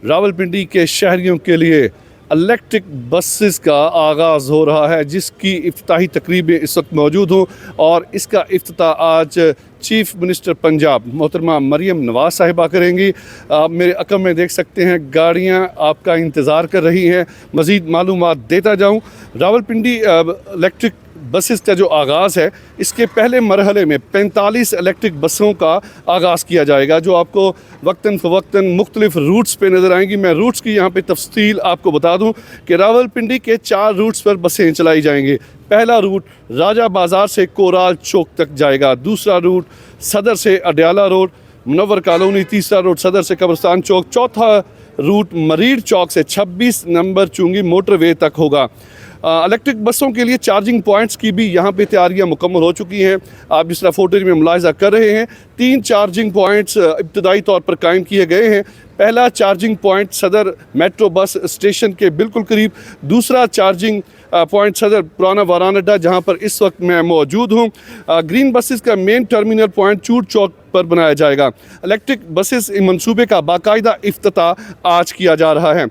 रावलपिंडी के शहरियों के लिए इलेक्ट्रिक बसेस का आगाज़ हो रहा है, जिसकी इफ्तिताही तकरीब में इस वक्त मौजूद हूँ और इसका इफ्तिताह आज चीफ मिनिस्टर पंजाब मोहतरमा मरियम नवाज़ साहिबा करेंगी। आप मेरे अकम में देख सकते हैं गाड़ियाँ आपका इंतज़ार कर रही हैं। मज़ीद मालूमात देता जाऊँ। रावलपिंडी इलेक्ट्रिक बसेस का जो आगाज़ है, इसके पहले मरहले में 45 इलेक्ट्रिक बसों का आगाज़ किया जाएगा, जो आपको वक्तन फ़वक्तन मुख्तलिफ़ रूट्स पे नज़र आएंगी। मैं रूट्स की यहाँ पे तफसील आपको बता दूँ कि रावलपिंडी के 4 रूट्स पर बसें चलाई जाएंगी। पहला रूट राजा बाज़ार से कोराल चौक तक जाएगा, दूसरा रूट सदर से अडयाला रोड मुनव्वर कॉलोनी, तीसरा रूट सदर से कब्रस्तान चौक, चौथा रूट मरीड चौक से 26 नंबर चुंगी मोटरवे तक होगा। इलेक्ट्रिक बसों के लिए चार्जिंग पॉइंट्स की भी यहाँ पे तैयारियाँ मुकम्मल हो चुकी हैं। आप जिस तरह फोटेज में मुलाहिज़ा कर रहे हैं, 3 चार्जिंग पॉइंट्स इब्तदाई तौर पर कायम किए गए हैं। पहला चार्जिंग पॉइंट सदर मेट्रो बस स्टेशन के बिल्कुल करीब, दूसरा चार्जिंग पॉइंट सदर पुराना वारानडा जहाँ पर इस वक्त मैं मौजूद हूँ। ग्रीन बसेस का मेन टर्मिनल पॉइंट चूट चौक पर बनाया जाएगा। इलेक्ट्रिक बसेस मनसूबे का बाकायदा इफ्तिताह आज किया जा रहा है।